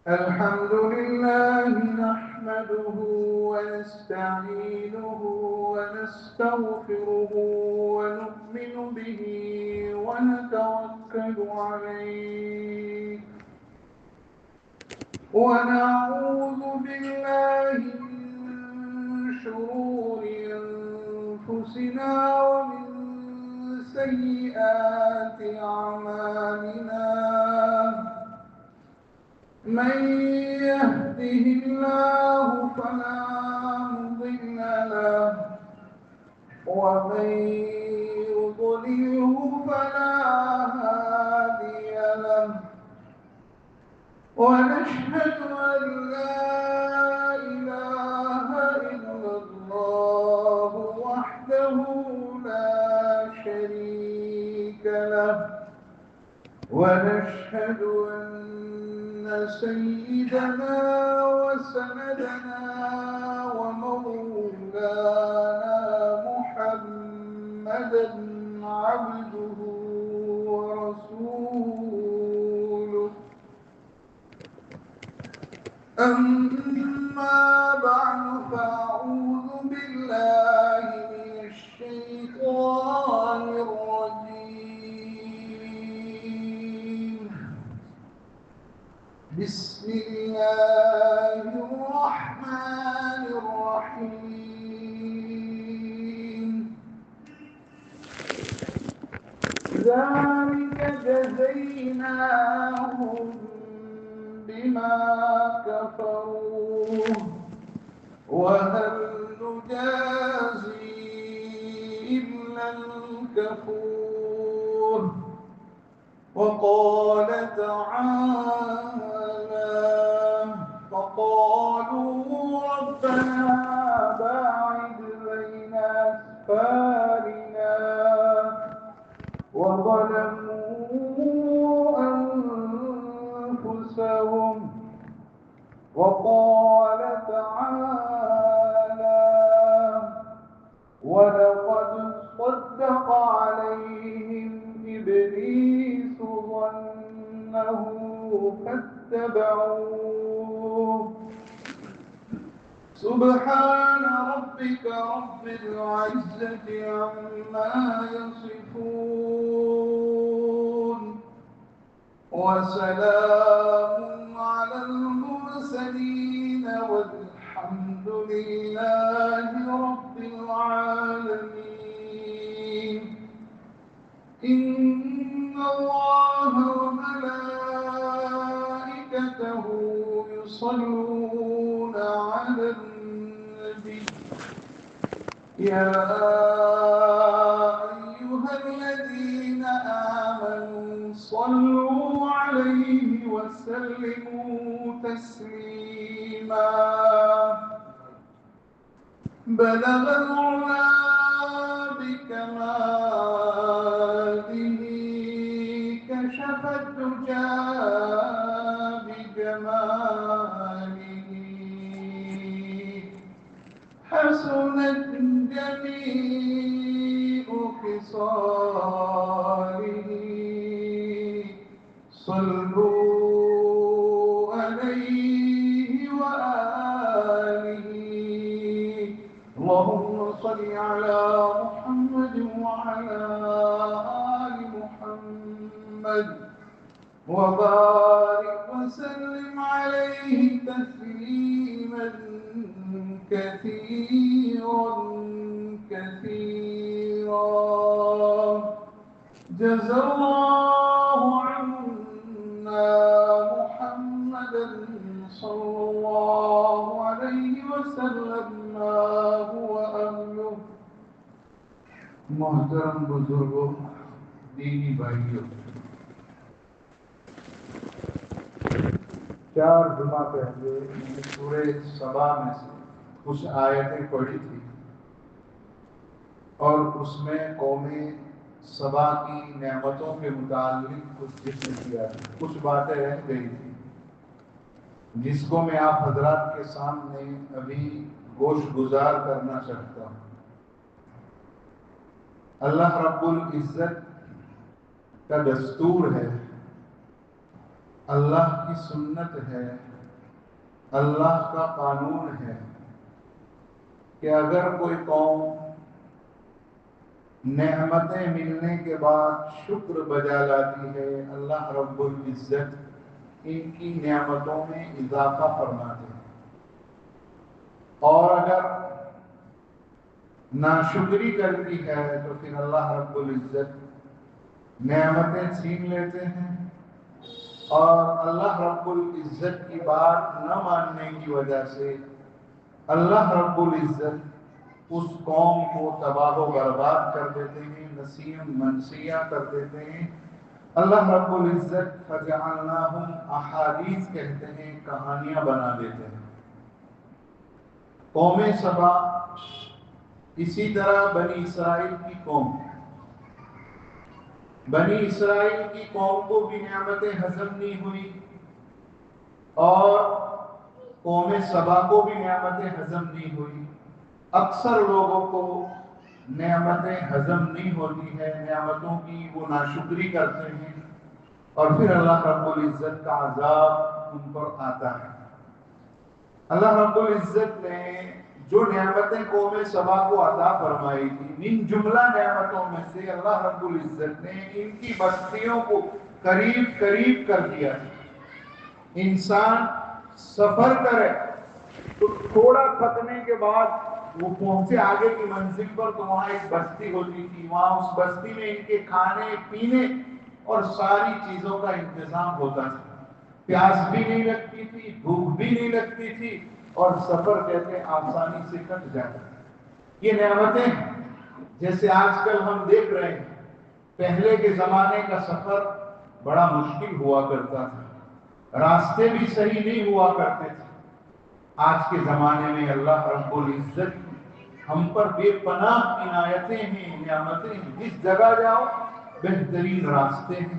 الحمد لله نحمده ونستعينه ونستغفره ونؤمن به ونتوكل عليه ونعوذ بالله من شرور أنفسنا ومن سيئات أعمالنا من يهده الله فلا مضل له ومن يضلله فلا هادي له ونشهد أن لا إله إلا الله وحده لا شريك له ونشهد أن سيدنا وسندنا ومولانا محمدا عبده ورسوله أما بعد فأعوذ بالله من الشيطان الرجيم بسم الله الرحمن الرحيم ذلك جزيناهم بما كفروا وهل نجازي إلا الكفور وقال تعالى فقالوا ربنا باعد بين أسفارنا وظلموا أنفسهم وقال تعالى ولقد صدق عليهم إبليس ظنه فاتبعوه سبحان ربك رب العزة عما يصفون وسلام على المرسلين والحمد لله رب العالمين إن الله وملائكته يصلون على النبي يا أيها الذين آمنوا صلوا عليه وسلموا تسليما بلغ العلا بكماله كشف الدجى بجماله حسنت جميع خصاله صلوا عليه وآله اللهم صل على محمد وعلى آل محمد وبارك وسلم عليه تسليما كثيرا كثيرا جزا الله عنا محمدا صلى الله عليه وسلم ما هو أهله محترم بزرگوں دینی بھائیوں 4 جمعہ پہلے میں نے سورہ سبا میں سے کچھ آیتیں پڑھی تھی اور اس میں قوم سبا کی نعمتوں کے متعلق کچھ ذکر کیا تھا کچھ باتیں رہ گئی تھی جس کو میں آپ حضرات کے سامنے ابھی گوشت گزار کرنا چاہتا ہوں اللہ رب العزت کا دستور ہے، اللہ کی سنت ہے، اللہ کا قانون ہے کہ اگر کوئی قوم نعمتیں ملنے کے بعد شکر بجا لاتی ہے، اللہ رب العزت ان کی نعمتوں میں اضافہ فرماتے ہیں، اور اگر ناشکری کرتی ہے تو پھر اللہ رب العزت نعمتیں چھین لیتے ہیں، اور اللہ رب العزت کی بات نہ ماننے کی وجہ سے اللہ رب العزت اس قوم کو تباہ و برباد کر دیتے ہیں، نسیم منسیہ کر دیتے ہیں۔ اللہ رب العزت فجعلناہم احادیث کہتے ہیں، کہانیاں بنا دیتے ہیں۔ قوم سبا اسی طرح بنی اسرائیل کی قوم، بنی اسرائیل کی قوم کو بھی نعمتیں ہضم نہیں ہوئی، اور قوم سبا کو بھی نعمتیں ہضم نہیں ہوئی۔ اکثر لوگوں کو نعمتیں ہضم نہیں ہوتی ہے، نعمتوں کی وہ ناشکری کرتے ہیں، اور پھر اللہ رب العزت کا عذاب ان پر آتا ہے۔ اللہ رب العزت نے جو نعمتیں قوم سبا کو عطا فرمائی تھی، ان جملہ نعمتوں میں سے اللہ رب العزت نے ان کی بستیوں کو قریب قریب کر دیا۔ انسان سفر کرے تو تھوڑا تھکنے کے بعد وہ پہنچے آگے کی منزل پر، تو وہاں ایک بستی ہوتی تھی، وہاں اس بستی میں ان کے کھانے پینے اور ساری چیزوں کا انتظام ہوتا تھا۔ پیاس بھی نہیں لگتی تھی، بھوک بھی نہیں لگتی تھی، اور سفر کہتے آسانی سے کٹ جاتا۔ یہ نعمتیں جیسے آج کل ہم دیکھ رہے ہیں، پہلے کے زمانے کا سفر بڑا مشکل ہوا کرتا تھا، راستے بھی صحیح نہیں ہوا کرتے تھے۔ آج کے زمانے میں اللہ رب العزت ہم پر بے پناہ عنایتیں ہیں، نعمتیں ہیں۔ جس جگہ جاؤ بہترین راستے ہیں،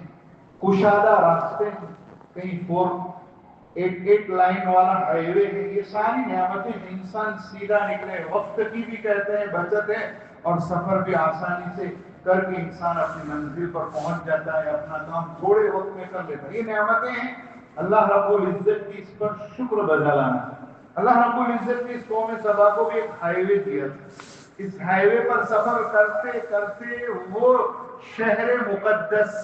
کشادہ راستے ہیں، کہیں 488 لائن والا ہائی وے ہے، یہ ساری نعمتیں ہیں۔ انسان سیدھا نکلے، وقت کی بھی کہتے ہیں بچت ہے، اور سفر بھی آسانی سے کر کے انسان اپنی منزل پر پہنچ جاتا ہے، اپنا کام تھوڑے وقت میں کر لیتا ہے۔ یہ نعمتیں ہیں اللہ رب العزت کی، اس پر شکر بجا لانا۔ اللہ رب العزت نے اس قوم سبا کو بھی ایک ہائی وے دیا، اس ہائی وے پر سفر کرتے کرتے وہ شہر مقدس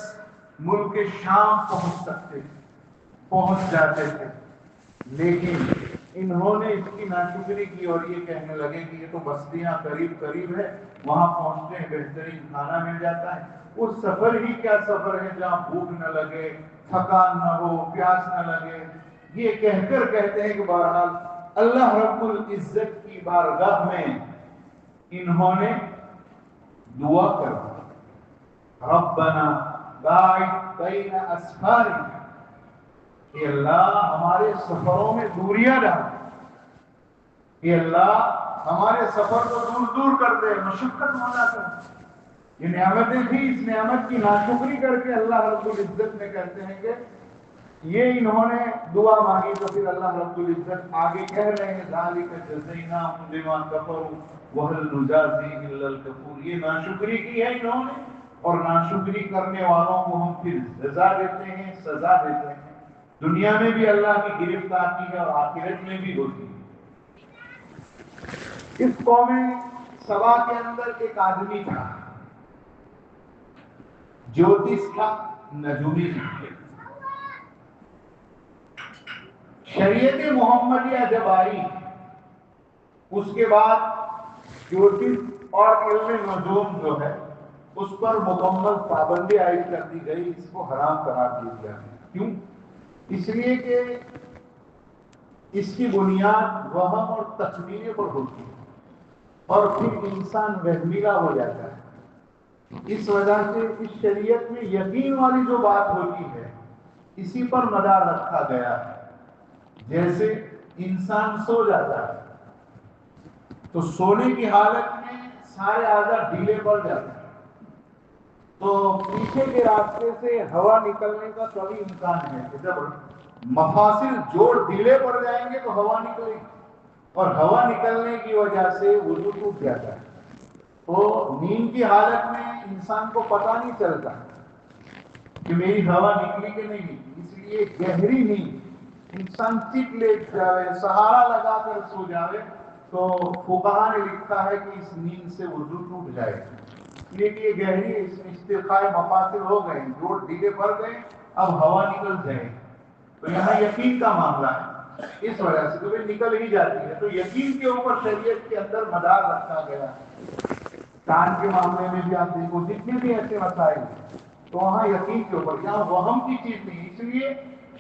ملک شام پہنچ جاتے تھے، لیکن انہوں نے اس کی ناشکری کی اور یہ کہنے لگے کہ یہ تو بستیاں قریب قریب ہے، وہاں پہنچتے ہیں بہترین کھانا مل جاتا ہے۔ وہ سفر ہی کیا سفر ہے جہاں بھوک نہ لگے، تھکان نہ ہو، پیاس نہ لگے۔ یہ کہہ کر کہتے ہیں کہ بہرحال اللہ رب العزت کی بارگاہ میں انہوں نے دعا کر دی، ربنا باعد بین اسفارنا، کہ اللہ ہمارے سفروں میں دوریاں ڈال، کہ اللہ ہمارے سفر کو دور دور کر دے، مشقت ہونا کر۔ یہ نعمتیں تھی، اس نعمت کی ناشکری کر کے اللہ رب العزت نے کہتے ہیں کہ یہ انہوں نے دعا مانگی، تو پھر اللہ رب العزت آگے کہہ رہے ہیں ذالک جزیناہم بما کفروا وہل نجازی الا الکفور۔ یہ ناشکری کی ہے انہوں نے، اور ناشکری کرنے والوں کو ہم پھر سزا دیتے ہیں، سزا دیتے ہیں۔ دنیا میں بھی اللہ کی گرفت آتی ہے اور آخرت میں بھی ہوتی ہے۔ اس قوم سبا کے اندر ایک آدمی تھا، جوتش تھا، نجومی تھا۔ شریعت محمدیہ جب آئی، اس کے بعد جوتش اور علم نجوم جو ہے اس پر مکمل پابندی عائد کر دی گئی، اس کو حرام قرار دیا گیا۔ کیوں؟ اس لیے کہ اس کی بنیاد وہم اور تخمینے پر ہوتی ہے، اور پھر انسان وہمیلا ہو جاتا ہے۔ اس وجہ سے اس شریعت میں یقین والی جو بات ہوتی ہے اسی پر مدار رکھا گیا ہے۔ جیسے انسان سو جاتا ہے تو سونے کی حالت میں سارے اعضاء ڈھیلے پڑ جاتے ہیں، تو پیچھے کے راستے سے ہوا نکلنے کا کبھی امکان ہے کہ جب مفاصل جوڑ ڈھیلے پڑ جائیں گے تو ہوا نکلے گی، اور ہوا نکلنے کی وجہ سے وضو ٹوٹ جاتا ہے۔ تو نیند کی حالت میں انسان کو پتہ نہیں چلتا، کہ میری ہوا نکلی کہ نہیں نکلی. اس لیے گہری نیند انسان چپ لیٹ جاوے, سہارا لگا کر سو جاوے تو فقہا نے لکھا ہے کہ اس نیند سے وضو ٹوٹ جائے گا. اس لیے کہ یہ گہری استرخاء مفاصل ہو گئے, جوڑ ڈھیلے پڑ گئے, اب ہوا نکل جائے گی. تو یہاں یقین کا معاملہ ہے, اس وجہ سے تو نکل ہی جاتی ہے. تو یقین کے اوپر شریعت کے اندر مدار رکھا گیا. چاند کے معاملے میں بھی آپ دیکھو, جتنے بھی ایسے مسائل تو وہاں یقین کے اوپر, یہاں وہم کی چیز نہیں. اس لیے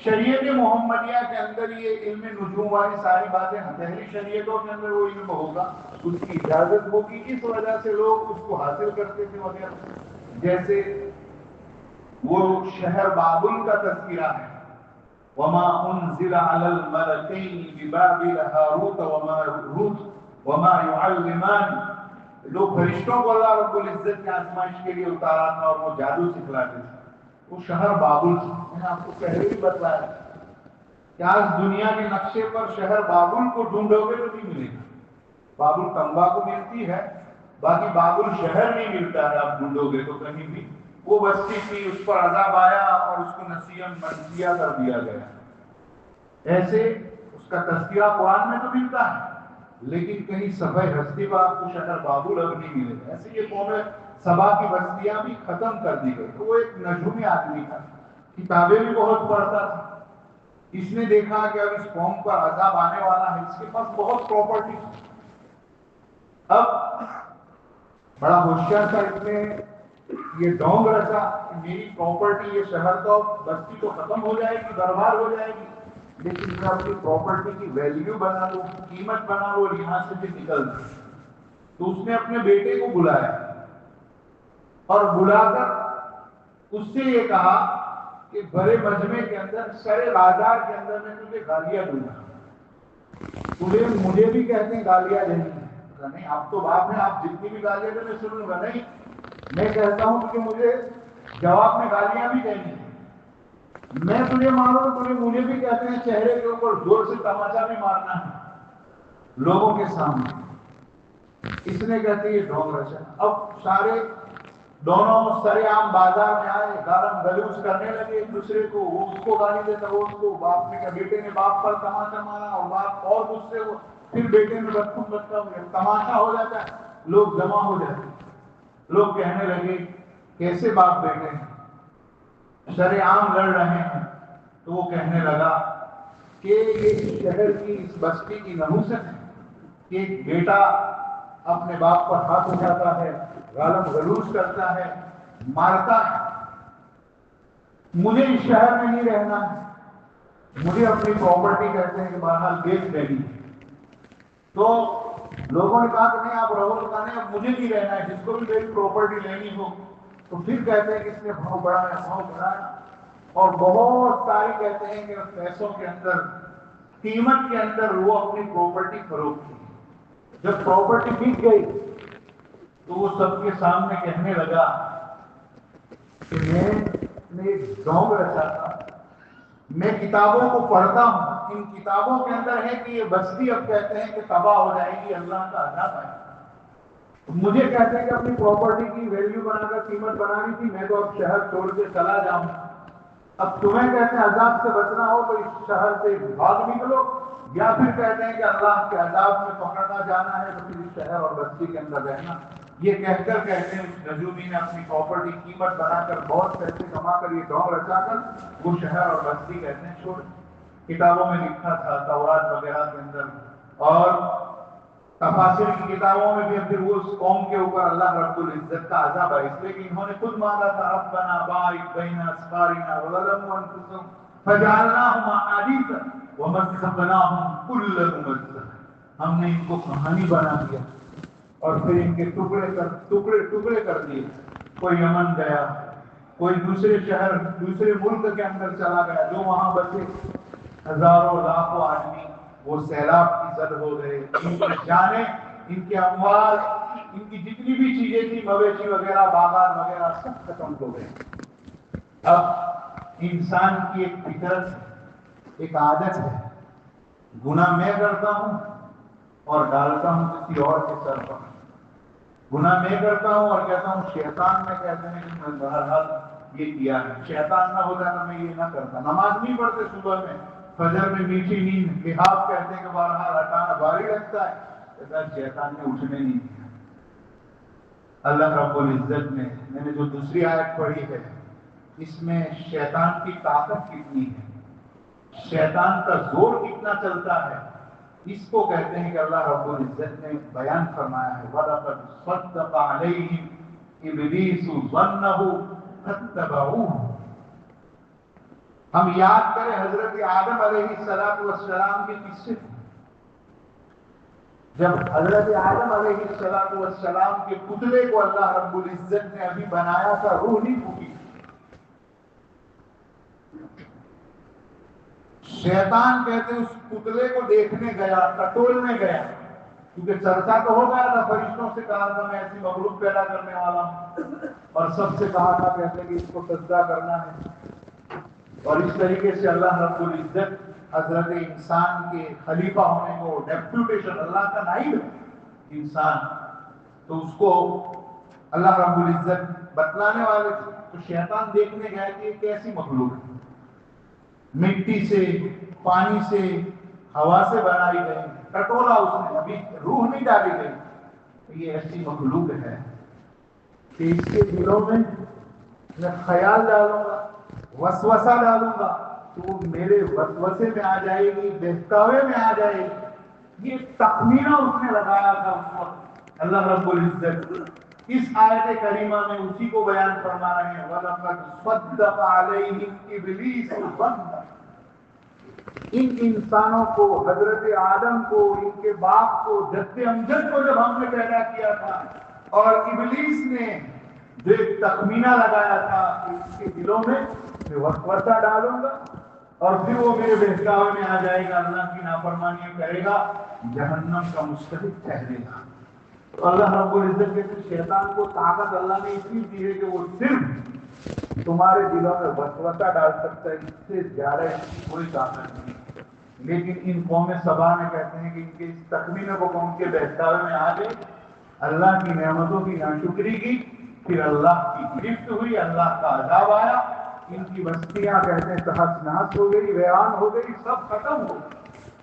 شریعت محمدیہ کے اندر یہ علم نجوم والی ساری باتیں پہلی شریعتوں کے اندر وہ علم ہوگا, اس کی اجازت ہوگی, اس وجہ سے لوگ اس کو حاصل کرتے تھے وغیرہ. جیسے وہ شہر بابل کا تذکرہ ہے, وما انزل على الملكين ببابل هاروت وماروت وما يعلمان. لوگ فرشتوں کو اللہ رب العزت کی آزمائش کے لیے اتارا تھا اور وہ جادو سکھلاتے تھے. وہ شہر بابل تھا. میں نے آپ کو پہلے بھی بتایا کہ آج دنیا کے نقشے پر شہر بابل کو ڈھونڈو گے تو نہیں ملے گا. بابل تنبا کو ملتی ہے, باقی بابل شہر نہیں ملتا ہے. آپ ڈھونڈو گے تو کہیں بھی وہ بستی تھی, اس پر عذاب آیا اور اس کو نسیم منسیہ کر دیا گیا. ایسے اس کا تذکرہ قرآن میں تو ملتا ہے, لیکن کہیں صفحہ ہستی پر آپ کو شہر بابل اب نہیں ملے گا. ایسے یہ قوم سبا کی بستیاں بھی ختم کر دی گئی. تو وہ ایک نجومی آدمی تھا, کتابیں بھی بہت پڑھتا تھا. اس نے دیکھا کہ اب اس قوم پر عذاب آنے والا ہے, اس کے پاس بہت پراپرٹی. اب بڑا ہوشیار تھا, اس نے یہ ڈونگ رچا کہ میری پراپرٹی, یہ شہر تو بستی تو ختم ہو جائے گی, برباد ہو جائے گی, لیکن میں اپنی پراپرٹی کی ویلیو بنا لوں, قیمت بنا لوں اور یہاں سے بھی نکل دوں. تو اس نے اپنے بیٹے کو بلایا اور بلا کر اس سے یہ کہا کہ بڑے مجمع کے اندر, سارے بازار کے اندر میں تجھے گالیاں دوں گا. تجھے مجھے بھی کہتے ہیں گالیاں دینی ہے. نہیں, آپ تو باپ ہیں, آپ جتنی بھی گالیاں دیں میں سنوں گا. نہیں, میں کہتا ہوں کہ مجھے جواب میں گالیاں بھی دینی ہے. میں تجھے ماروں, تجھے مجھے بھی کہتے ہیں چہرے کے اوپر زور سے تماچا بھی مارنا ہے لوگوں کے سامنے. اس نے کہتے ہیں یہ ڈھونگ رچا. اب سارے دونوں سرے عام بازار میں آئے, گالم گلوچ کرنے لگے ایک دوسرے کو. وہ اس کو گالی دیتا, وہ اس کو. باپ نے کہا, بیٹے نے باپ پر تماچا مارا اور باپ اور غصے ہو, پھر بیٹے نے بدخون بچہ ہو گیا. تماشا ہو جاتا ہے, لوگ جمع ہو جاتے. لوگ کہنے لگے کیسے باپ بیٹے ہیں, سرے عام لڑ رہے ہیں. تو وہ کہنے لگا کہ یہ شہر کی, اس بستی کی نحوست ہے کہ ایک بیٹا اپنے باپ پر ہاتھ اٹھاتا ہے, غالب غلوچ کرتا ہے, مارتا ہے. مجھے اس شہر میں نہیں رہنا ہے, مجھے اپنی پراپرٹی کہتے ہیں کہ بہرحال بیچ دینی. تو لوگوں نے کہا کہ نہیں آپ رہو, تو نہیں اب مجھے نہیں رہنا ہے, جس کو بھی میری پراپرٹی لینی ہو. تو پھر کہتے ہیں کہ اس نے بھاؤ بڑھایا, بھاؤ بڑھایا, اور بہت ساری کہتے ہیں کہ پیسوں کے اندر, قیمت کے اندر وہ اپنی پراپرٹی فروخت کی. جب پراپرٹی بک گئی تو وہ سب کے سامنے کہنے لگا کہ میں نے ایک ڈھونگ رچا تھا, میں کتابوں کو پڑھتا ہوں, ان کتابوں کے اندر ہے کہ یہ بستی اب کہتے ہیں کہ تباہ ہو جائے گی, اللہ کا عذاب آئے. مجھے کہتے ہیں کہ اپنی پراپرٹی کی ویلیو بنا کر قیمت بنانی تھی, میں تو اب شہر چھوڑ کے چلا جاؤں. اب تمہیں کہتے ہیں عذاب سے بچنا ہو تو اس شہر سے بھاگ نکلو, یا پھر کہتے ہیں کہ اللہ کے عذاب میں پکڑنا جانا ہے تو پھر اس شہر اور بستی کے اندر رہنا. یہ کہہ کر کہتے ہیں اس نجومی نے اپنی پراپرٹی قیمت بنا کر, بہت پیسے کما کر, یہ ڈھونگ رچا کر وہ شہر اور بستی کہتے ہیں چھوڑ. کتابوں میں لکھا تھا, تورات وغیرہ کے اندر اور تفاسیر کی کتابوں میں بھی. پھر وہ اس قوم کے اوپر اللہ رب العزت کا عذاب ہے, اس لیے کہ انہوں نے خود مانگا تھا ربنا باعث بین اسفارنا وظلموا انفسهم فجعلناهم احاديث ومسخناهم كل ممزق. ہم نے ان کو کہانی بنا دیا اور پھر ان کے ٹکڑے کر دیے. کوئی یمن گیا, کوئی دوسرے شہر, دوسرے ملک کے اندر چلا گیا, جو وہاں بچے ہزاروں لاکھوں آدمی وہ سیلاب کی زد ہو گئے. ان کی جانیں, ان کے اموال, ان کی جتنی بھی چیزیں تھی, مویشی وغیرہ, باغات وغیرہ, سب ختم ہو گئے. اب انسان کی ایک فطرت ہے, ایک عادت ہے, گناہ میں کرتا ہوں اور ڈالتا ہوں کسی اور کے سر پر. گناہ میں کرتا ہوں اور کہتا ہوں شیطان میں کہتے ہیں کہ میں بہرحال یہ کیا ہے، شیطان نہ ہوتا تو میں یہ نہ کرتا۔ نماز نہیں پڑھتے صبح میں، فجر میں میٹھی نیند، لحاظ کہتے ہیں کہ بہرحال ہٹانا بھاری لگتا ہے، کہتا ہے شیطان نے اٹھنے نہیں دیا۔ اللہ رب العزت نے، میں نے جو دوسری آیت پڑھی ہے اس میں شیطان کی طاقت کتنی ہے، شیطان کا زور کتنا چلتا ہے، اس کو کہتے ہیں کہ اللہ رب العزت نے بیان فرمایا ہے وَلَقَدْ صَدَّقَ عَلَيْهِمْ إِبْلِيسُ ظَنَّهُ فَاتَّبَعُوهُ۔ ہم یاد کریں حضرت آدم علیہ السلام کے قصے، جب حضرت آدم علیہ السلام کے پتلے کو اللہ رب العزت نے ابھی بنایا تھا، روح نہیں پھوٹی، شیطان کہتے اس پتلے کو دیکھنے گیا، ٹٹولنے گیا، کیونکہ چرچا تو ہو گیا تھا، فرشتوں سے کہا تھا میں ایسی مخلوق پیدا کرنے والا ہوں، اور سب سے کہا تھا کہتے کہ اس کو سجدہ کرنا ہے، اور اس طریقے سے اللہ رب العزت حضرت انسان کے خلیفہ ہونے کو، ڈیپوٹیشن، اللہ کا نائب ہے انسان، تو اس کو اللہ رب العزت بتلانے والے تھے، تو شیطان دیکھنے گیا کہ یہ کیسی مخلوق ہے، مٹی سے، پانی سے، ہوا سے بنائی گئی، ٹٹولا اس نے، ابھی روح نہیں ڈالی گئی، یہ ایسی مخلوق ہے کہ اس کے دلوں میں خیال ڈالوں گا، وسوسہ ڈالوں گا تو وہ میرے وسوسے میں آ جائے گی، بہکاوے میں آ جائے گی۔ یہ تخمینہ اس نے لگایا تھا اس وقت، اللہ رب العزت اس آیت کریمہ میں اسی کو بیان فرما رہے ہیں وَلَقَدْ صَدَّقَ عَلَيْهِمْ إِبْلِيسُ ظَنَّهُ۔ ان انسانوں کو، حضرت آدم کو، ان کے باپ کو، جد امجد کو جب ہم نے پیدا کیا تھا، اور ابلیس نے جو ایک تخمینہ لگایا تھا کہ اس کے دلوں میں وسوسہ ڈالوں گا اور پھر وہ میرے بہکاوے میں آ جائے گا، اللہ کی نافرمانی کرے گا، جہنم کا مستحق ٹھہرے گا۔ تو اللہ رب العزت کے شیطان کو طاقت اللہ نے اتنی دی ہے کہ وہ صرف تمہارے دلوں میں وسوسہ ڈال سکتا ہے، اس سے زیادہ اس کی کوئی طاقت نہیں۔ لیکن ان قوم سبا میں کہتے ہیں کہ ان کے اس تخمینے کو قوم کے بہکاوے میں آ گئے، اللہ کی نعمتوں کی ناشکری کی، پھر اللہ کی گرفت ہوئی، اللہ کا عذاب آیا، ان کی بستیاں کہتے ہیں تہس نہس ہو گئی، ویران ہو گئی، سب ختم ہو گئی۔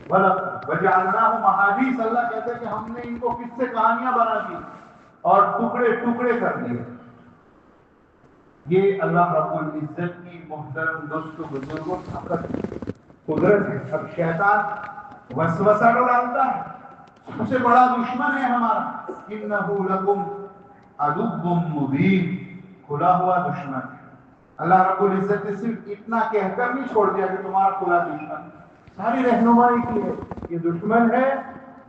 وَجَعَلْنَاهُمْ أَحَادِيثَ، اللہ کہتے ہیں کہ ہم نے ان کو قصے کہانیاں بنا دی اور ٹکڑے ٹکڑے کر دیے۔ یہ اللہ رب العزت کی محترم دوستوں بزرگوں طاقت قدرت ہے۔ اب شیطان وسوسہ ڈالتا ہے، سب سے بڑا دشمن ہے ہمارا، إِنَّهُ لَكُمْ عَدُوٌّ مُبِينٌ، کھلا ہوا دشمن ہے۔ اللہ رب العزت نے صرف اتنا کہہ کر نہیں چھوڑ دیا کہ تمہارا کھلا دشمن، ساری رہنمائی کی ہے، یہ دشمن ہے،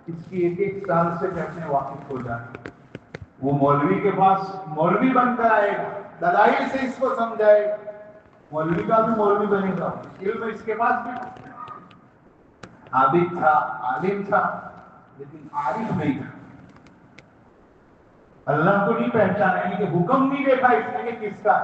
اس کی ایک ایک سال سے کہتے ہیں واقف ہو جائے، وہ مولوی کے پاس مولوی بن کر آئے گا، دلائل سے اس کو سمجھائے گا، مولوی کا بھی مولوی بنے گا، علم اس کے پاس بھی عابد تھا، عالم تھا، لیکن عارف نہیں تھا، اللہ کو نہیں پہچانا، یعنی کہ حکم نہیں دیکھا اس نے کہ کس کا،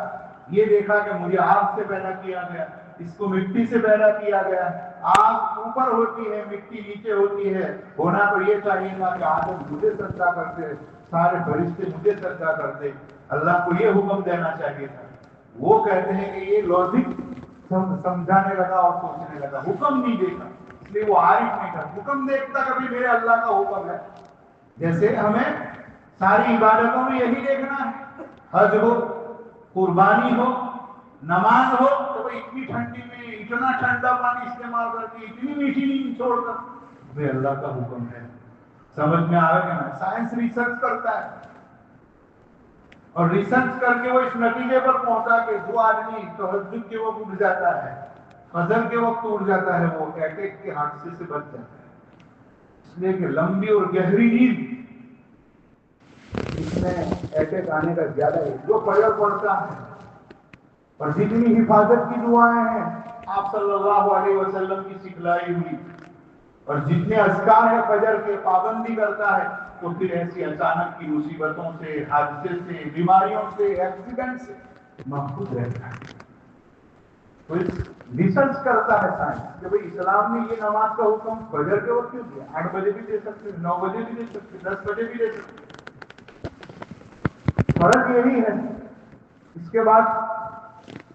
یہ دیکھا کہ مجھے آگ سے پیدا کیا گیا، اس کو مٹی سے پیدا کیا گیا، آگ اوپر ہوتی ہے، مٹی نیچے ہوتی ہے، ہونا تو یہ چاہیے تھا کہ آدم مجھے سجدہ کرتے، سارے فرشتے مجھے سجدہ کرتے، اللہ کو یہ حکم دینا چاہیے تھا۔ وہ کہتے ہیں کہ یہ لاجک سمجھانے لگا اور سوچنے لگا، حکم نہیں دیکھا، اس لیے وہ عارف نہیں تھا، حکم دیکھتا کبھی میرے اللہ کا حکم ہے، جیسے ہمیں ساری عبادتوں میں یہی دیکھنا ہے، حج ہو، قربانی ہو، نماز ہو، تو وہ اتنی ٹھنڈی میں اتنا ٹھنڈا پانی استعمال کر کے اتنی میٹھی نیند چھوڑ کر، یہ اللہ کا حکم ہے، سمجھ میں آ رہا ہے نا؟ سائنس ریسرچ کرتا ہے اور ریسرچ کر کے وہ اس نتیجے پر پہنچا کہ جو آدمی تہجد کے وقت اٹھ جاتا ہے، فجر کے وقت اٹھ جاتا ہے، وہ اٹیک کے حادثے سے بچ جاتا ہے، اس لیے کہ لمبی اور گہری نیند اس میں اٹیک آنے کا زیادہ ہے۔ جو فجر پڑتا ہے اور جتنی حفاظت کی دعائیں ہیں آپ صلی اللہ علیہ وسلم کی سکھلائی ہوئی، اور جتنے اذکار ہے فجر کے پابندی کرتا ہے، تو پھر ایسی اچانک کی مصیبتوں سے، حادثے سے، بیماریوں سے، ایکسیڈنٹ سے محفوظ رہتا ہے۔ تو ریسرچ کرتا ہے سائنس کہ بھئی اسلام نے یہ نماز کا حکم فجر کے وقت کیوں دیا، 8 بجے بھی دے سکتے، 9 بجے بھی دے سکتے، 10 بجے بھی دے سکتے، فرق یہی ہے۔ اس کے بعد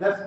10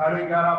11:30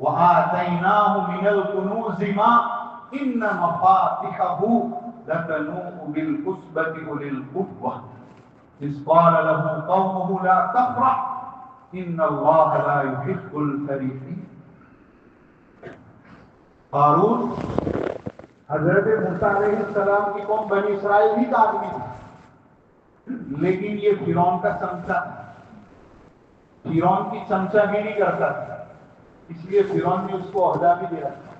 وَآتَيْنَاهُ مِنَ الْكُنُوزِ مَا إِنَّ مَفَاتِحَهُ لَتَنُوءُ بِالْعُصْبَةِ أُولِي الْقُوَّةِ إِذْ قَالَ لَهُ قَوْمُهُ لَا تَفْرَحْ إِنَّ اللَّهَ لَا يُحِبُّ الْفَرِحِينَ۔ قارون حضرت موسیٰ علیہ السلام کی قوم بنی اسرائیل ہی کا آدمی تھا، لیکن یہ فرعون کا چمچہ تھا، فرعون کی چمچہ گیری کرتا تھا، اس لیے فرعون نے اس کو عہدہ بھی دیا تھا۔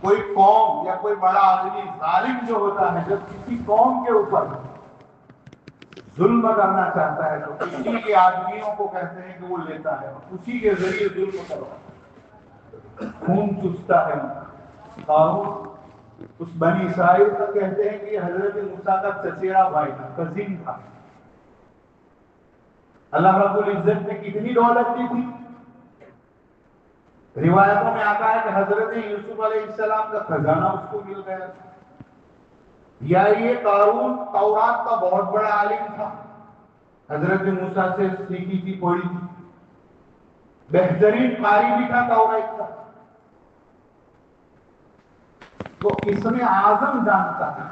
کوئی قوم یا کوئی بڑا آدمی ظالم جو ہوتا ہے، جب کسی قوم کے اوپر ظلم کرنا چاہتا ہے تو اسی کے آدمیوں کو کہتے ہیں کہ وہ لیتا ہے، اسی کے ذریعے ظلم کرتا ہے، خون چوستا ہے۔ قارون اس بنی اسرائیل کا کہتے ہیں کہ حضرت موسیٰ کا چچیرا بھائی تھا، کزن تھا۔ اللہ رب العزت نے کتنی دولت دی تھی؟ روایتوں میں آتا ہے کہ حضرت یوسف علیہ السلام کا خزانہ اس کو مل گیا تھا، یا یہ قارون تورات کا بہت بڑا عالم تھا، حضرت موسیٰ سے سیکھی تھی، پڑھی تھی، بہترین قاری بھی تھا تورات کا، تو اسم اعظم جانتا تھا،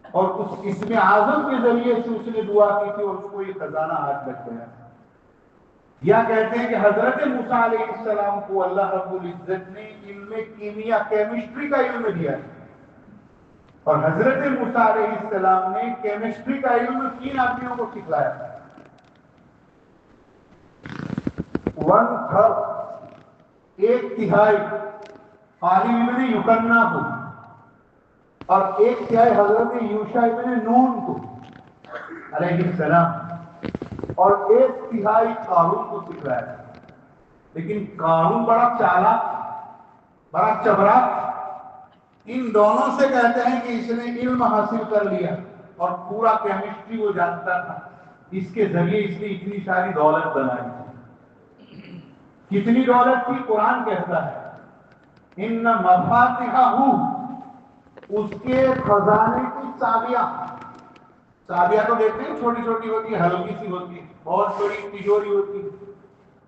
اور اس اسم اعظم کے ذریعے سے اس نے دعا کی تھی اور اس کو یہ خزانہ ہاتھ لگ گیا۔ یا کہتے ہیں کہ حضرت موسیٰ علیہ السلام کو اللہ رب العزت نے علم کیمیا، کیمسٹری کا علم دیا، اور حضرت موسیٰ علیہ السلام نے کیمسٹری کا علم 3 آدمیوں کو سکھلایا۔ 1/3 ایک تہائی قاری ابن یوکنا کو، اور 1/3 حضرت یوشع ابن نون کو علیہ السلام، اور 1/3 قارون کو سکھلایا۔ لیکن قارون بڑا چالاک، بڑا چبراک، ان دونوں سے کہتے ہیں کہ اس نے علم حاصل کر لیا اور پورا کیمسٹری وہ جانتا تھا، اس کے ذریعے اس نے اتنی ساری دولت بنائی۔ کتنی دولت تھی؟ قرآن کہتا ہے ان مفاتحہ، اس کے خزانے کی چابیاں تو دیکھتے ہیں چھوٹی چھوٹی ہوتی ہے، ہلکی سی ہوتی ہے، بہت بڑی تجوری ہوتی ہے،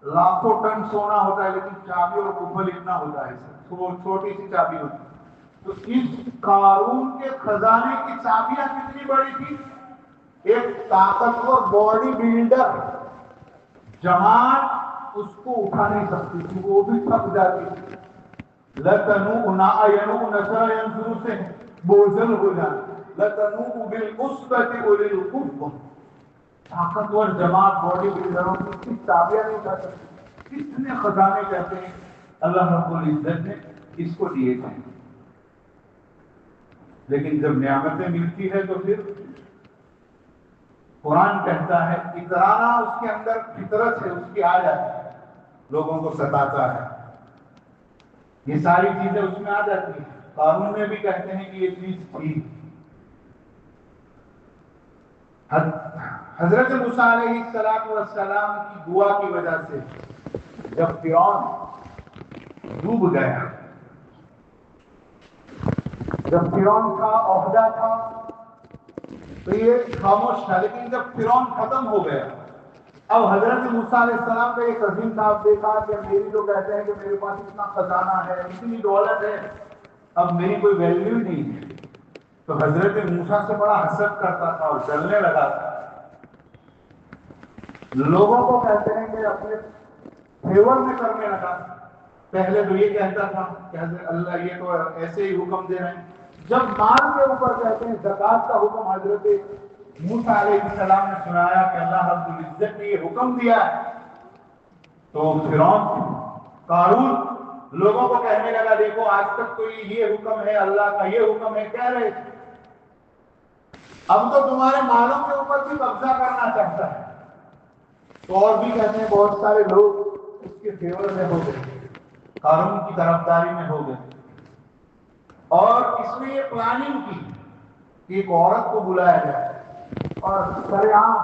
لاکھوں ٹن سونا ہوتا ہے، لیکن چابی اور قفل اتنا ہوتا ہے، چھوٹی سی چابی ہوتی ہے۔ تو اس قارون کے خزانے کی چابیاں کتنی بڑی تھی؟ ایک طاقتور باڈی بلڈر جماعت اس کو اٹھا نہیں سکتی تھی، وہ بھی تھک جاتی تھی۔ لَتَنُوءُ نَسَرَ يَنْظُرُ سے بوزل ہو جانا، لَتَنُوءُ بِالْعُصْبَةِ أُولِي الْقُوَّةِ، طاقتور جماعت باڈی بلڈروں کی چابیاں نہیں اٹھا سکتی۔ کتنے خزانے کہتے ہیں اللہ رب العزت نے اس کو دیے تھے، لیکن جب نعمتیں ملتی ہے تو پھر قرآن کہتا ہے اترانا اس کے اندر فطرت ہے، اس کی آ جاتی ہے، لوگوں کو ستاتا ہے، یہ ساری چیزیں اس میں آ جاتی ہیں۔ قانون میں بھی کہتے ہیں کہ یہ چیز تھی۔ حضرت موسیٰ علیہ السلام کی دعا کی وجہ سے جب فرعون ڈوب گیا، جب فرعون کا عہدہ تھا تو یہ خاموش تھا، لیکن جب فرعون ختم ہو گیا، اب حضرت موسیٰ علیہ السلام کا ایک عظیم صاحب دیکھا کہ میری جو کہتے ہیں کہ میرے پاس اتنا خزانہ ہے، اتنی دولت ہے، اب میری کوئی ویلیو نہیں ہے، تو حضرت موسیٰ سے بڑا حسد کرتا تھا اور جلنے لگا تھا۔ لوگوں کو کہتے ہیں کہ اپنے فیور میں کرنے لگا۔ پہلے تو یہ کہتا تھا کہ حضرت اللہ یہ تو ایسے ہی حکم دے رہے ہیں، جب مال کے اوپر کہتے ہیں زکات کا حکم حضرت موسیٰ علیہ السلام نے سنایا کہ اللہ رب العزت نے یہ حکم دیا ہے، تو فرعون قارون لوگوں کو کہنے لگا دیکھو آج تک تو یہ حکم ہے، اللہ کا یہ حکم ہے کہہ رہے تھے، اب تو تمہارے مالوں کے اوپر بھی قبضہ کرنا چاہتا ہے۔ تو اور بھی کہتے ہیں بہت سارے لوگ اس کے فیور میں ہو گئے، قارون کی طرفداری میں ہو گئے، اور اس نے یہ پلاننگ کی کہ ایک عورت کو بلایا جائے اور سرعام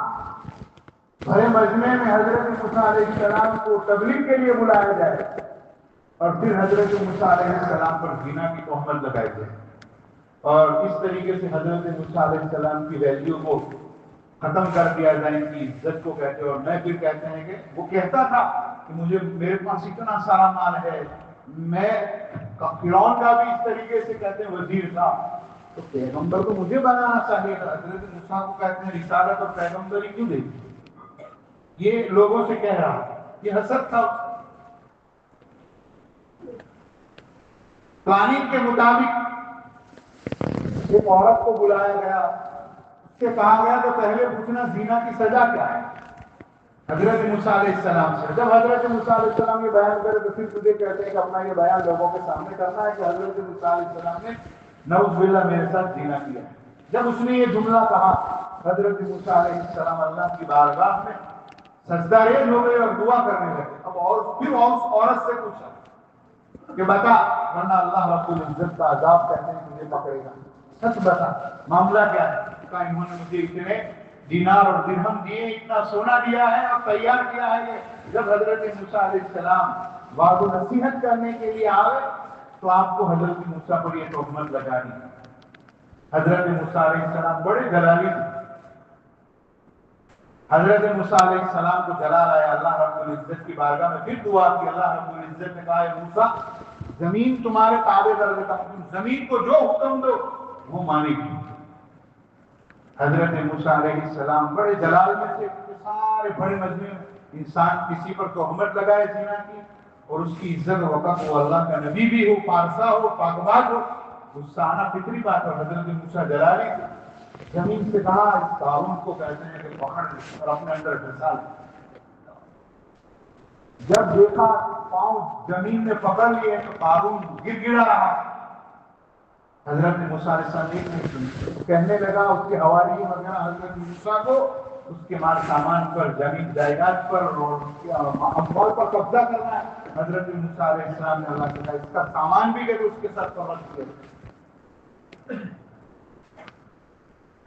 بڑے مجمع میں حضرت موسیٰ علیہ السلام کو تبلیغ کے لیے بلایا جائے، اور پھر حضرت موسیٰ علیہ السلام پر زنا کی تہمت لگائی جائے، اور اس طریقے سے حضرت موسیٰ علیہ السلام کی ویلیو کو ختم کر دیا جائے ان کی عزت کو کہتے ہیں. اور میں پھر کہتے ہیں کہ وہ کہتا تھا کہ مجھے میرے پاس اتنا سارا مال ہے, میں فرعون کا بھی اس طریقے سے کہتے ہیں وزیر تھا, تو پیغمبر کو مجھے بنانا چاہیے تھا. حضرت موسیٰ کو کہتے ہیں رسالت اور پیغمبری کیوں دے, یہ لوگوں سے کہہ رہا, یہ حسد تھا. قانون کے مطابق ایک عورت کو بلایا گیا, اس سے کہا گیا تو پہلے پوچھنا زنا کی سزا کیا ہے حضرت موسیٰ علیہ السلام سے. جب حضرت موسیٰ علیہ السلام یہ بیان کرے تو پھر تجھے کہتے ہیں کہ اپنا یہ بیان لوگوں کے سامنے کرنا ہے کہ حضرت موسیٰ علیہ السلام نے نعوذ باللہ میرے ساتھ زنا کیا ہے. جب اس نے یہ جملہ کہا حضرت موسیٰ علیہ السلام اللہ کی بارگاہ میں سجدہ ریز ہو گئے اور دعا کرنے لگے. اب اور پھر اس عورت سے پوچھا کہ بتا, ورنہ اللہ رب العزت کا عذاب کہتے ہیں تجھے پکڑے گا, سچ بتا معاملہ کیا ہے. کہا انہوں نے مجھے اتنے دینار اور درہم دیے, اتنا سونا دیا ہے اور تیار کیا ہے. یہ جب حضرت موسیٰ علیہ السلام وعد و نصیحت کرنے کے لیے آئے تو آپ کو حضرت موسیٰ پر یہ تہمت لگا دی. حضرت موسیٰ علیہ السلام بڑے جلالی تھے. حضرت موسیٰ علیہ السلام کو جلال آیا, اللہ رب العزت کی بارگاہ میں پھر دعا کی. اللہ رب العزت نے کہا موسیٰ زمین تمہارے تابع کر دیتا ہوں, زمین کو جو حکم دو وہ مانے گی. حضرت موسیٰ علیہ السلام بڑے جلال میں تھے, سارے بڑے مجمع انسان کسی پر تہمت لگائے زنا کی اور اس کی عزت وقت وہ اللہ کا نبی بھی ہو, پارسا ہو, پاکباز ہو, غصہ آنا فطری بات ہے. حضرت موسیٰ جلالی تھے, زمین سے کہا اس قارون کو کہتے ہیں کہ پکڑ اور اپنے اندر ڈھسا لے. جب دیکھا پاؤں زمین میں پکڑ لیے تو قارون گر گرا رہا. حضرت موسیٰ علیہ السلام ایک نہیں سنی, کہنے لگا اس کے حوالی وغیرہ حضرت موسیٰ کو اس کے مال سامان پر, زمین جائیداد پر اور اس کے اموال پر قبضہ کرنا ہے. حضرت موسیٰ علیہ السلام نے اللہ سے کہا اس کا سامان بھی لے کے اس کے ساتھ پر رکھ دے.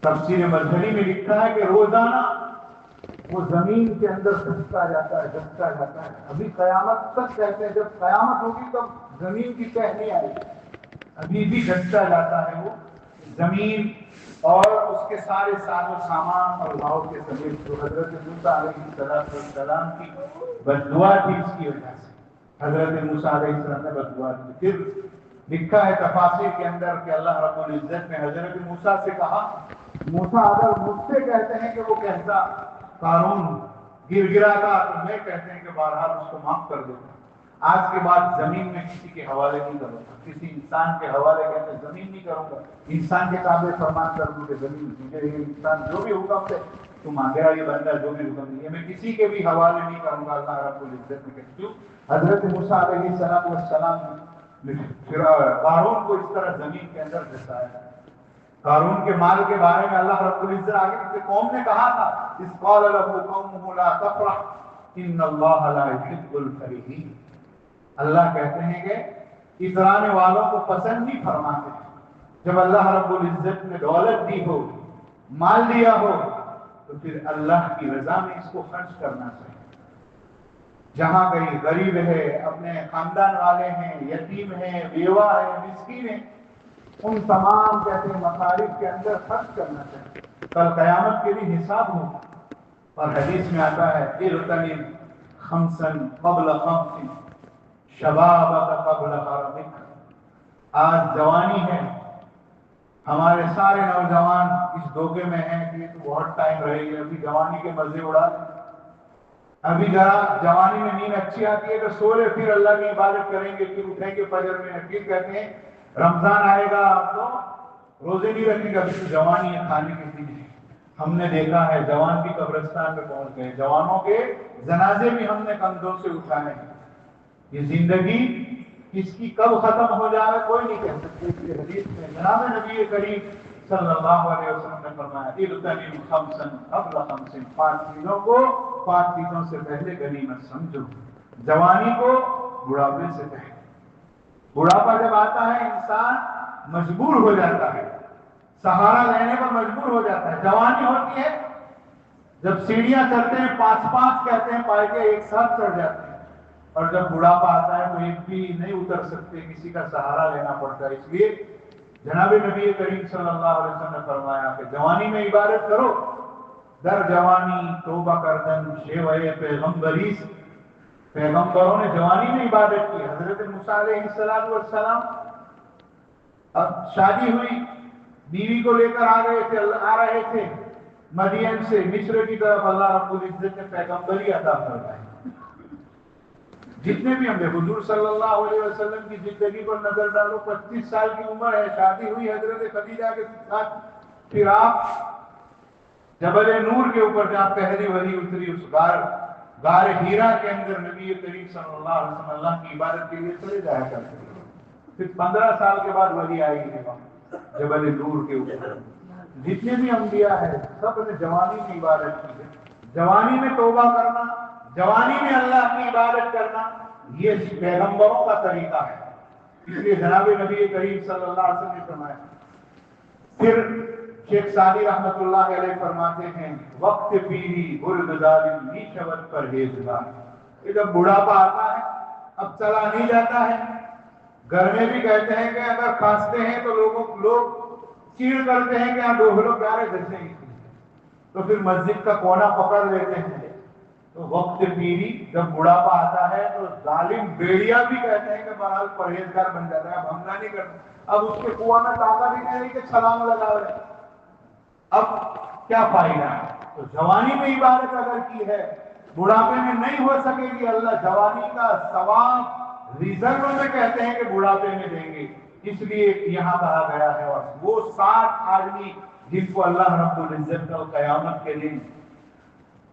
تفسیر مظہری میں لکھا ہے کہ روزانہ وہ زمین کے اندر دھستا جاتا ہے, دھستا جاتا ہے. ابھی قیامت تک کہتے ہیں جب قیامت ہوگی تب زمین کی تہ نہیں آئے گی, ابھی بھی دھستا جاتا ہے وہ زمین اور اس کے سارے ساز و سامان اور لاؤ کے سمیت. جو حضرت موسیٰ علیہ السلام کی بددعا تھی اس کی وجہ سے حضرت موسیٰ علیہ السلام نے بددعا دی. پھر لکھا ہے تفاسیر کے اندر کہ اللہ رب العزت نے حضرت موسیٰ سے کہا موسیٰ اگر مجھ سے کہتے ہیں کہ وہ کہتا قارون گر گرا تھا تو میں کہتے ہیں کہ بہرحال اس کو معاف کر دو. آج کے بعد زمین میں کسی کے حوالے نہیں کروں گا, کسی انسان کے حوالے کہتے زمین نہیں کروں گا. انسان کے تابع فرمان کر دوں کہ زمین تجھے یہ انسان جو بھی حکم دے تو مانگے یہ بندہ جو بھی حکم دے, میں کسی کے بھی حوالے نہیں کروں گا. اللہ رب العزت نے کہا کیوں حضرت موسیٰ علیہ السلام نے قارون کو اس طرح زمین کے اندر دھسایا. قارون کے مال کے بارے میں اللہ رب العزت آگے قوم نے کہا تھا اس قال له قومه لا تفرح ان اللہ لا يحب الفرحین. اللہ کہتے ہیں کہ اترانے والوں کو پسند نہیں فرماتے. جب اللہ رب العزت نے دولت دی ہو, مال دیا ہو, تو پھر اللہ کی رضا میں اس کو خرچ کرنا چاہیے. جہاں کہیں غریب ہے, اپنے خاندان والے ہیں, یتیم ہیں, بیوہ ہے, مسکین ہیں, ان تمام کہتے ہیں مصارف کے اندر خرچ کرنا چاہیے. کل قیامت کے لیے حساب ہوگا. اور حدیث میں آتا ہے اغتنم خمسا قبل خمس شبابک قبل حرمک. آج جوانی ہے, ہمارے سارے نوجوان اس دھوکے میں ہیں کہ تو بہت ٹائم رہے گی, ابھی جوانی کے مزے اڑا لیں, ابھی ذرا جوانی میں نیند اچھی آتی ہے تو سو لے, پھر اللہ کی عبادت کریں گے, پھر اٹھیں گے فجر میں, پھر کہتے ہیں رمضان آئے گا تو روزے نہیں رکھیں گے, ابھی تو جوانی ہے کھانے کی چیز. ہم نے دیکھا ہے جوان بھی قبرستان میں پہنچ گئے, جوانوں کے جنازے بھی ہم نے کندھوں سے اٹھائے. یہ زندگی کس کی کب ختم ہو جائے کوئی نہیں کہہ سکتے. اس کی حدیث میں جناب نبی کریم صلی اللہ علیہ وسلم نے فرمایا اغتنم خمسا قبل خمس, 5 چیزوں کو 5 چیزوں سے پہلے غنیمت سمجھو. جوانی کو بڑھاپے سے پہلے. بڑھاپا جب آتا ہے انسان مجبور ہو جاتا ہے, سہارا لینے پر مجبور ہو جاتا ہے. جوانی ہوتی ہے جب سیڑھیاں چڑھتے ہیں 5 کہتے ہیں پائے کے ایک ساتھ چڑھ جاتے ہیں, اور جب بڑھاپا آتا ہے تو ایک بھی نہیں اتر سکتے, کسی کا سہارا لینا پڑتا ہے. اس لیے جناب نبی کریم صلی اللہ علیہ وسلم نے فرمایا کہ جوانی میں عبادت کرو, در جوانی توبہ کردن شیوہ پیغمبری سے، پیغمبروں نے جوانی میں عبادت کی. حضرت موسیٰ علیہ السلام اب شادی ہوئی، بیوی کو لے کر آ رہے تھے مدین سے مصر کی طرف. اللہ رب العزت نے پیغمبری عطا فرمائی. جتنے بھی ہم نے حضور صلی اللہ علیہ وسلم کی زندگی پر نظر ڈالو، 25 سال کی عمر ہے، شادی ہوئی حضرت خدیجہ کے ساتھ. پھر آپ جبل نور کے اوپر جہاں پہلی وحی اتری اس غار ہیرا کے اندر نبی کریم صلی اللہ علیہ وسلم اللہ کی عبادت کے لیے چلے جایا کرتے تھے. پھر 15 سال کے بعد وحی آئی ہے جبل نور کے اوپر. جتنے بھی انبیاء ہیں سب نے جوانی میں عبادت کی ہے. جوانی میں توبہ کرنا، جوانی میں اللہ کی عبادت کرنا، یہ پیغمبروں کا طریقہ ہے. اس لیے جناب نبی کریم صلی اللہ علیہ وسلم نے فرمایا. پھر شیخ سعدی رحمت اللہ علیہ فرماتے ہیں وقت پیری گردداری نی شبت پرہیزگار. یہ جب بڑھاپا آتا ہے، اب چلا نہیں جاتا ہے. گھر میں بھی کہتے ہیں کہ اگر کھانستے ہیں تو لوگ چیڑ کرتے ہیں کہ آپ ڈوہلو پیارے جیسے ہی، تو پھر مسجد کا کونا پکڑ لیتے ہیں. تو وقت پیری جب بڑھاپا آتا ہے تو ظالم بیڑیا بھی کہتے ہیں کہ بہرحال پرہیزگار بن جاتا ہے. اب حملہ نہیں کرتا، اب اس کے کنواں میں طاقت ہی نہیں رہی کہ چھلانگ لگا رہے. اب کیا فائدہ ہے؟ تو جوانی میں عبادت اگر کی ہے، بڑھاپے میں نہیں ہو سکے گی. اللہ جوانی کا ثواب ریزرو میں کہتے ہیں کہ بڑھاپے میں دیں گے. اس لیے یہاں کہا گیا ہے اور وہ 60 آدمی جن کو اللہ رب العزت کا قیامت کے دن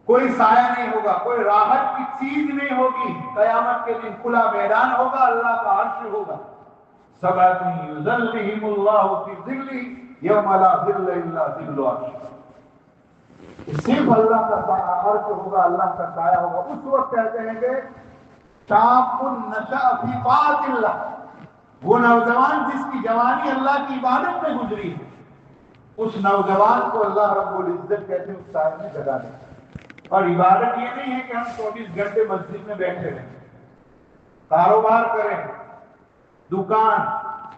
کوئی سایہ نہیں ہوگا، کوئی راحت کی چیز نہیں ہوگی. قیامت کے دن کھلا میدان ہوگا، اللہ کا عرش ہوگا. سبعۃ یظلہم اللہ فی ظلہ یوم لا ظل الا ظل عرش. صرف اللہ کا عرش ہوگا، اللہ کا سایہ ہوگا. اس وقت کہتے ہیں کہ شاب نشأ فی طاعۃ اللہ، وہ نوجوان جس کی جوانی اللہ کی عبادت میں گزری ہے، اس نوجوان کو اللہ رب العزت کہتے ہیں اس سائے میں جگا دیں. اور عبادت یہ نہیں ہے کہ ہم 24 گھنٹے مسجد میں بیٹھے رہیں، کاروبار کریں، دکان،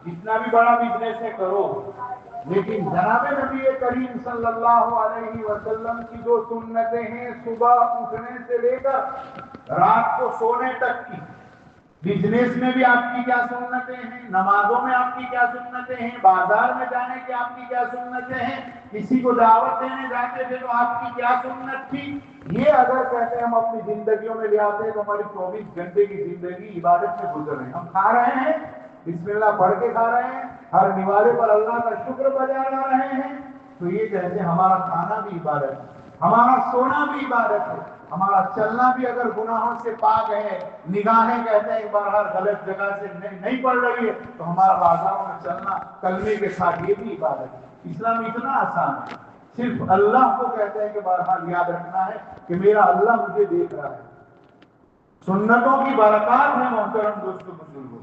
جتنا بھی بڑا بزنس ہے کرو، لیکن جناب نبی کریم صلی اللہ علیہ وسلم کی جو سنتیں ہیں صبح اٹھنے سے لے کر رات کو سونے تک کی، بزنس میں بھی آپ کی کیا سنتیں ہیں، نمازوں میں آپ کی کیا سنتیں ہیں، بازار میں جانے کی آپ کی کیا سنتیں ہیں، کسی کو دعوت دینے جاتے تھے تو آپ کی کیا سنت تھی. یہ اگر کہتے ہیں ہم اپنی زندگیوں میں لے آتے ہیں تو ہماری 24 گھنٹے کی زندگی عبادت میں گزر رہے ہیں. ہم کھا رہے ہیں، بسم اللہ پڑھ کے کھا رہے ہیں، ہر نوالے پر اللہ کا شکر بجا رہے ہیں، تو یہ کہتے ہیں ہمارا کھانا بھی عبادت ہے، ہمارا سونا بھی عبادت ہے، ہمارا چلنا بھی اگر گناہوں سے پاک ہے، نگاہیں کہتے ہیں بہرحال غلط جگہ سے نہیں پڑ رہی ہے، تو ہمارا بازاروں میں چلنا کلمے کے ساتھ یہ بھی عبادت ہے. اسلام اتنا آسان ہے. صرف اللہ کو کہتے ہیں کہ بہرحال یاد رکھنا ہے کہ میرا اللہ مجھے دیکھ رہا ہے. سنتوں کی برکات ہے محترم دوستو بزرگوں.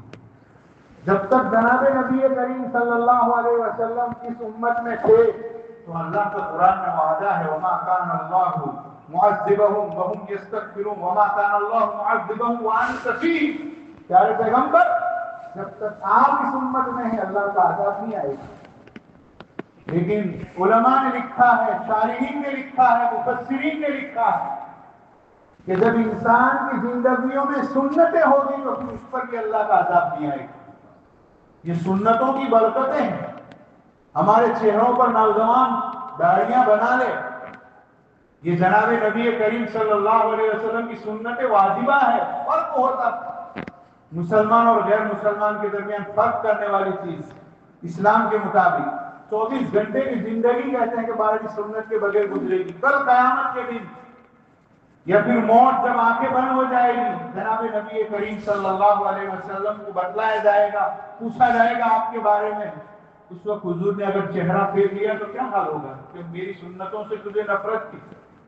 جب تک جناب نبی کریم صلی اللہ علیہ وسلم اس امت میں تھے تو اللہ کا قرآن میں وعدہ ہے وما کان اللہ معذبہم وہم یستغفرون وما کان اللہ معذبہم وانت فیہم. پیارے پیغمبر، جب تک آپ اس امت میں ہیں اللہ کا عذاب نہیں آئے گا. لیکن علماء نے لکھا ہے، شارحین نے لکھا ہے، مفسرین نے لکھا ہے کہ جب انسان کی زندگیوں میں سنتیں ہوگی تو پھر اس پر بھی اللہ کا عذاب نہیں آئے گا. یہ سنتوں کی برکتیں ہیں. ہمارے چہروں پر نوجوان داڑیاں بنا لے، یہ جناب نبی کریم صلی اللہ علیہ وسلم کی سنت واجبہ ہے. فرق ہوتا مسلمان اور غیر مسلمان کے درمیان فرق کرنے والی چیز اسلام کے مطابق 24 گھنٹے کی زندگی کہتے ہیں کہ 12 کی سنت کے بغیر گزرے گی. کل قیامت کے دن یا پھر موت جب آنکھیں بند ہو جائے گی، جناب نبی کریم صلی اللہ علیہ وسلم کو بتلایا جائے گا، پوچھا جائے گا آپ کے بارے میں. اس وقت حضور نے اگر چہرہ پھیر لیا تو کیا حال ہوگا کہ میری سنتوں سے تجھے نفرت تھی،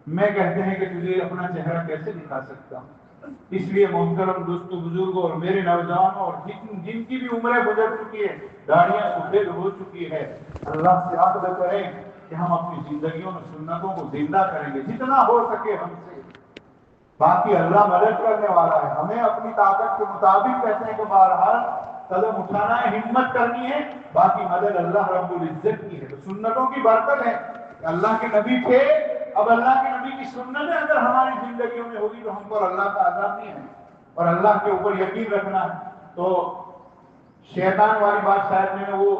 میں کہتے ہیں کہ تجھے اپنا چہرہ کیسے دکھا سکتا ہوں. اس لیے محترم دوستو بزرگوں اور میرے نوجوانوں اور جن کی بھی عمریں گزر چکی ہے، داڑیاں سفید ہو چکی ہے، اللہ سے عہد کریں کہ ہم اپنی زندگیوں میں سنتوں کو زندہ کریں گے جتنا ہو سکے ہم سے. باقی اللہ مدد کرنے والا ہے. ہمیں اپنی طاقت کے مطابق کہتے ہیں کہ بہرحال قدم اٹھانا ہے، ہمت کرنی ہے، باقی مدد اللہ رب العزت کی ہے. تو سنتوں کی برکت ہے. کہ اللہ کے نبی تھے، اب اللہ کے نبی کی سنتیں اگر ہماری زندگیوں میں ہوگی تو ہم پر اللہ کا عذاب نہیں ہے اور اللہ کے اوپر یقین رکھنا ہے۔ تو شیطان والی بات شاید میں نے وہ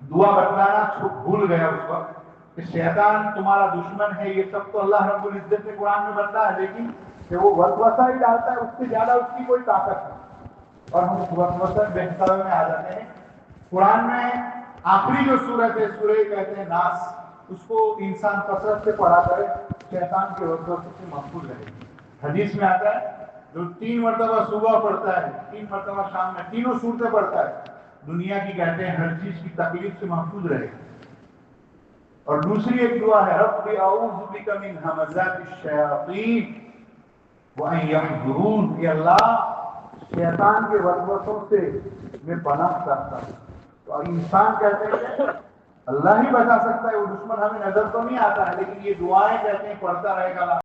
دعا بتلانا بھول گیا اس وقت کہ شیطان تمہارا دشمن ہے، یہ سب تو اللہ رب العزت نے قرآن میں بتلا ہے، لیکن کہ وہ وسوسہ ہی ڈالتا ہے، اس سے زیادہ اس کی کوئی طاقت نہیں، اور ہم اس وسوسہ بہتر میں آ جاتے ہیں۔ قرآن میں آخری جو سورت ہے، سورہ کہتے ہیں ناس، اس کو انسان کثرت سے پڑھا کرے شیطان کے وسوسے سے محفوظ رہے گی۔ حدیث میں آتا ہے جو 3 مرتبہ صبح پڑھتا ہے، 3 مرتبہ شام میں، تینوں صورتیں پڑھتا ہے، دنیا کی کہتے ہیں ہر چیز کی تکلیف سے محفوظ رہے گا۔ اور دوسری ایک دعا ہے رب اعوذ بک من ہمزات الشیاطین وان یحضرون، کہ اللہ شیطان کے وسوسوں سے میں پناہ چاہتا ہوں۔ تو انسان کہتے ہیں کہ اللہ ہی بچا سکتا ہے، وہ دشمن ہمیں نظر تو نہیں آتا ہے، لیکن یہ دعائیں کہتے ہیں پڑھتا رہے گا